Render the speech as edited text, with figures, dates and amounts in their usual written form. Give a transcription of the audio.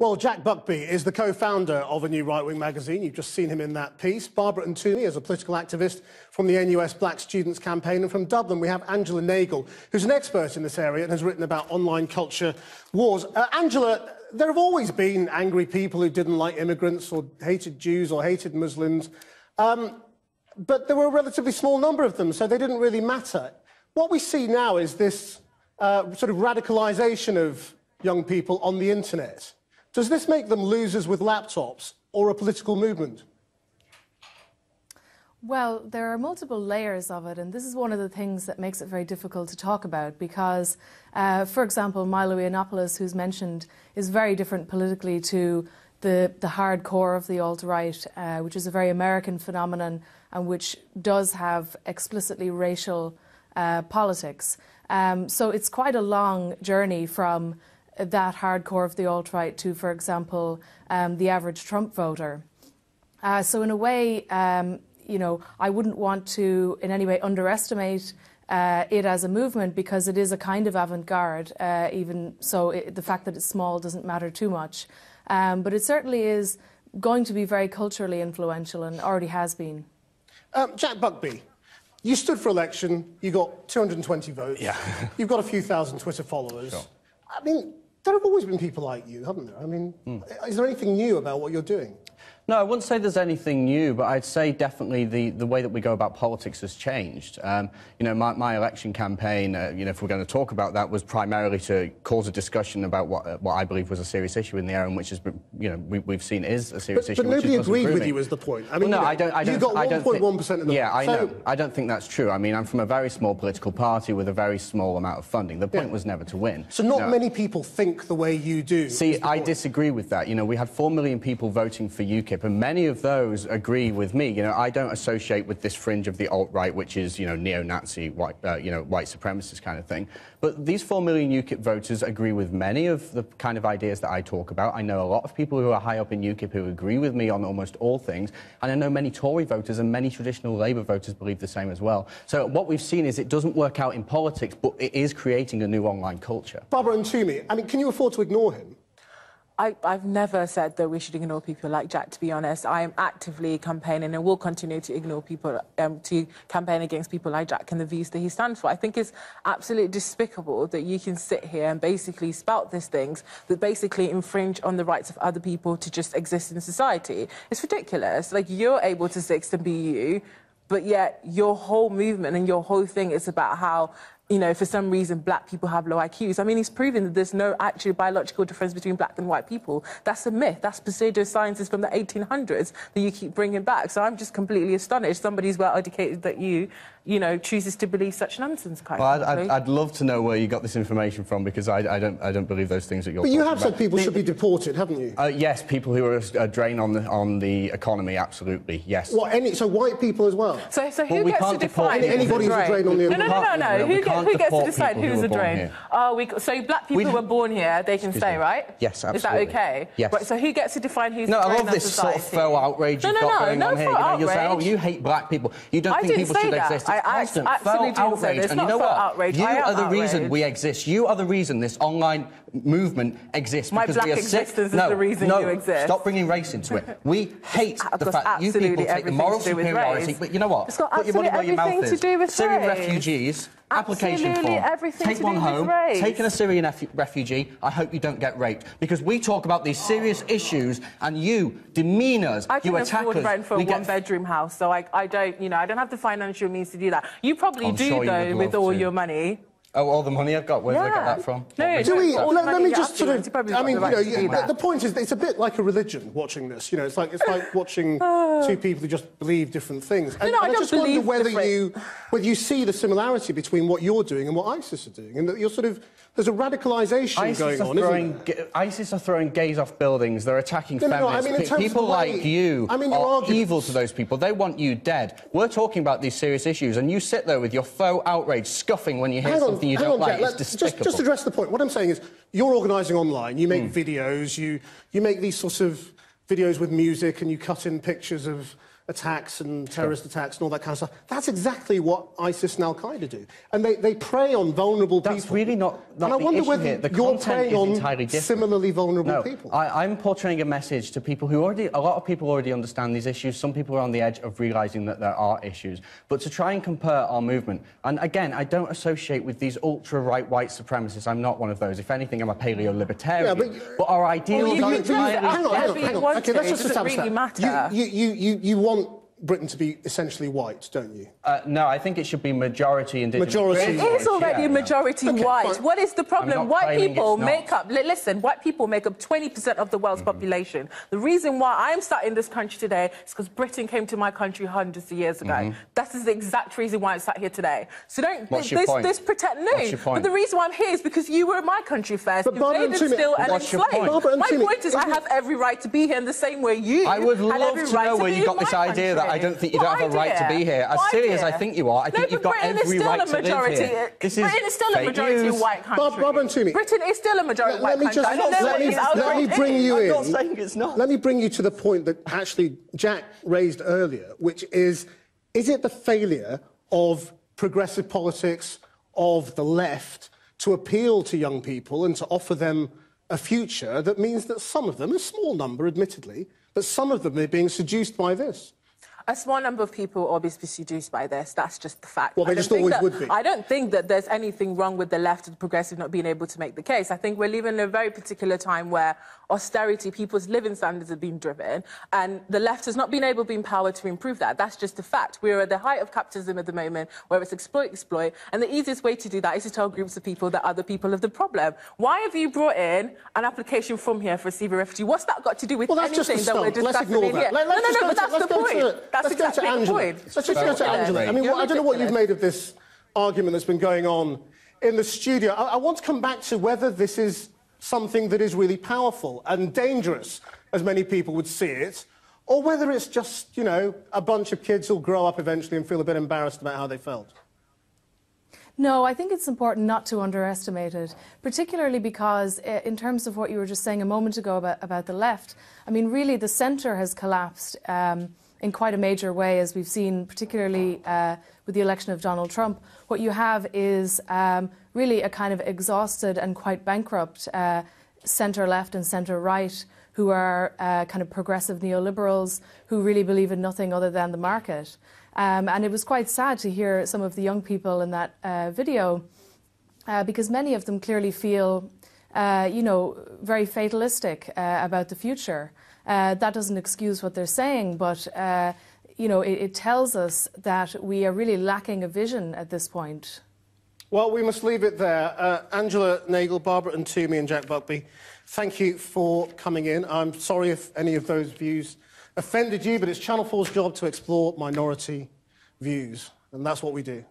Well, Jack Buckby is the co-founder of a new right-wing magazine. You've just seen him in that piece. Barbara and Toomey is a political activist from the NUS Black Students Campaign. And from Dublin, we have Angela Nagle, who's an expert in this area and has written about online culture wars. Angela, there have always been angry people who didn't like immigrants or hated Jews or hated Muslims. But there were a relatively small number of them, so they didn't really matter. What we see now is this sort of radicalisation of young people on the internet. Does this make them losers with laptops or a political movement? Well, there are multiple layers of it, and this is one of the things that makes it very difficult to talk about because, for example, Milo Yiannopoulos, who's mentioned, is very different politically to the hardcore of the alt-right, which is a very American phenomenon and which does have explicitly racial politics. So it's quite a long journey from that hardcore of the alt-right to, for example, the average Trump voter. So in a way, you know, I wouldn't want to in any way underestimate it as a movement because it is a kind of avant-garde, even so the fact that it's small doesn't matter too much. But it certainly is going to be very culturally influential and already has been. Jack Buckby, you stood for election, you got 220 votes. Yeah. You've got a few thousand Twitter followers. Sure. I mean, there have always been people like you, haven't there? I mean, is there anything new about what you're doing? No, I wouldn't say there's anything new, but I'd say definitely the way that we go about politics has changed. You know, my election campaign, you know, if we're going to talk about that, was primarily to cause a discussion about what I believe was a serious issue in the area, and which is, you know, we've seen is a serious issue. But nobody agreed with you, is the point. I mean, well, no, you know, you got 1.1% of the... Yeah, I know. I don't think that's true. I mean, I'm from a very small political party with a very small amount of funding. The point was never to win. So not many people think the way you do. See, I disagree with that. You know, we had 4 million people voting for UKIP, and many of those agree with me. You know, I don't associate with this fringe of the alt-right, which is, you know, neo-Nazi, white supremacist kind of thing. But these 4 million UKIP voters agree with many of the kind of ideas that I talk about. I know a lot of people who are high up in UKIP who agree with me on almost all things, and I know many Tory voters and many traditional Labour voters believe the same as well. So what we've seen is it doesn't work out in politics, but it is creating a new online culture. Barbara and Toomey, I mean, can you afford to ignore him? I've never said that we should ignore people like Jack, to be honest. I am actively campaigning and will continue to ignore people, to campaign against people like Jack and the views that he stands for. I think it's absolutely despicable that you can sit here and basically spout these things that basically infringe on the rights of other people to just exist in society. It's ridiculous. Like, you're able to exist and be you, but yet your whole movement and your whole thing is about how, you know, for some reason, black people have low IQs. I mean, he's proven that there's no actual biological difference between black and white people. That's a myth. That's pseudosciences from the 1800s that you keep bringing back. So I'm just completely astonished. Somebody as well-educated that you know, chooses to believe such nonsense, quite frankly. I'd love to know where you got this information from, because I don't believe those things that you're talking about. But you have said people should be deported, haven't you? Yes, people who are a drain on the economy, absolutely, yes. What, so white people as well? So who gets to define anybody who's a drain on the economy? No. Who gets to decide who's a drain? So black people who were born here, they can stay, right? Yes, absolutely. Is that OK? Yes. Right, so who gets to define who's a drain on society? No, I love this sort of faux outrage you've got going on here. You know, you're saying, oh, you hate black people. You don't think people should exist. It's constant faux outrage. And you know what? You are the reason we exist. You are the reason this online movement exists. My black existence is the reason you exist. Stop bringing race into it. We hate the fact that you people take the moral superiority. But you know what? Put your money where your mouth is. Syrian refugees, application form. Take one home. Taking a Syrian refugee, I hope you don't get raped. Because we talk about these serious issues and you demean us, you attack us. I can afford rent for a one-bedroom house, so I don't, you know, I don't have the financial means to do that. You probably do, though, with all your money. Oh, all the money I've got? Where did I get that from? No, let me just sort of... I mean, you know, the point is, it's a bit like a religion, watching this. You know, it's like watching two people who just believe different things. And I just wonder whether you see the similarity between what you're doing and what ISIS are doing, and that you're sort of... There's a radicalisation going on, isn't there? ISIS are throwing gays off buildings. They're attacking feminists. I mean, people like you are evil to those people. They want you dead. We're talking about these serious issues, and you sit there with your faux outrage, scuffing when you hear something you don't like. It's despicable. Just address the point. What I'm saying is, you're organising online. You make videos. You make these sorts of videos with music, and you cut in pictures of attacks and terrorist attacks and all that kind of stuff. That's exactly what ISIS and Al-Qaeda do. And they prey on vulnerable people. That's really not and I the wonder issue whether here. The you're content preying is on entirely different. similarly vulnerable people. I'm portraying a message to people who a lot of people already understand these issues. Some people are on the edge of realising that there are issues. But to try and compare our movement, and again, I don't associate with these ultra-right white supremacists. I'm not one of those. If anything, I'm a paleo-libertarian. Yeah, but our ideals are entirely hang on. Okay, let's just establish really that. matter. You want Britain to be essentially white, don't you? No, I think it should be majority indigenous. Majority It is already majority white. Fine. What is the problem? White people make up... Listen, white people make up 20% of the world's population. The reason why I'm sat in this country today is because Britain came to my country hundreds of years ago. That is the exact reason why I'm sat here today. So don't... This pretend... No, but the reason why I'm here is because you were in my country first, invaded still and enslaved. My point is I have every right to be here in the same way you I would love to know where you got this idea that I don't think you don't have a right to be here. As silly as I think you are, I think you've got every right to live here. Britain is still a majority white country. Barbara and Toomey. Britain is still a majority white country. Let me bring you in. I'm not saying it's not. Let me bring you to the point that actually Jack raised earlier, which is it the failure of progressive politics, of the left, to appeal to young people and to offer them a future that means that some of them, a small number admittedly, but some of them are being seduced by this? A small number of people will obviously be seduced by this. That's just the fact. Well, they just always would be. I don't think that there's anything wrong with the left or the progressive not being able to make the case. I think we're living in a very particular time where austerity, people's living standards have been driven, and the left has not been able to be empowered to improve that. That's just a fact. We're at the height of capitalism at the moment, where it's exploit, and the easiest way to do that is to tell groups of people that other people are the problem. Why have you brought in an application from here for a Syrian refugee? What's that got to do with anything that we're discussing in here? No, but that's the point. That's exactly the point. Let's just go to Angela. I mean, I don't know what you've made of this argument that's been going on in the studio. I want to come back to whether this is something that is really powerful and dangerous, as many people would see it, or whether it's just, you know, a bunch of kids who'll grow up eventually and feel a bit embarrassed about how they felt. No, I think it's important not to underestimate it, particularly because in terms of what you were just saying a moment ago about the left, I mean, really the centre has collapsed in quite a major way, as we've seen, particularly with the election of Donald Trump. What you have is really a kind of exhausted and quite bankrupt centre-left and centre-right who are kind of progressive neoliberals who really believe in nothing other than the market. And it was quite sad to hear some of the young people in that video because many of them clearly feel, you know, very fatalistic about the future. That doesn't excuse what they're saying, but you know, it tells us that we are really lacking a vision at this point. Well, we must leave it there. Angela Nagle, Barbara and Toomey and Jack Buckby, thank you for coming in. I'm sorry if any of those views offended you, but it's Channel 4's job to explore minority views, and that's what we do.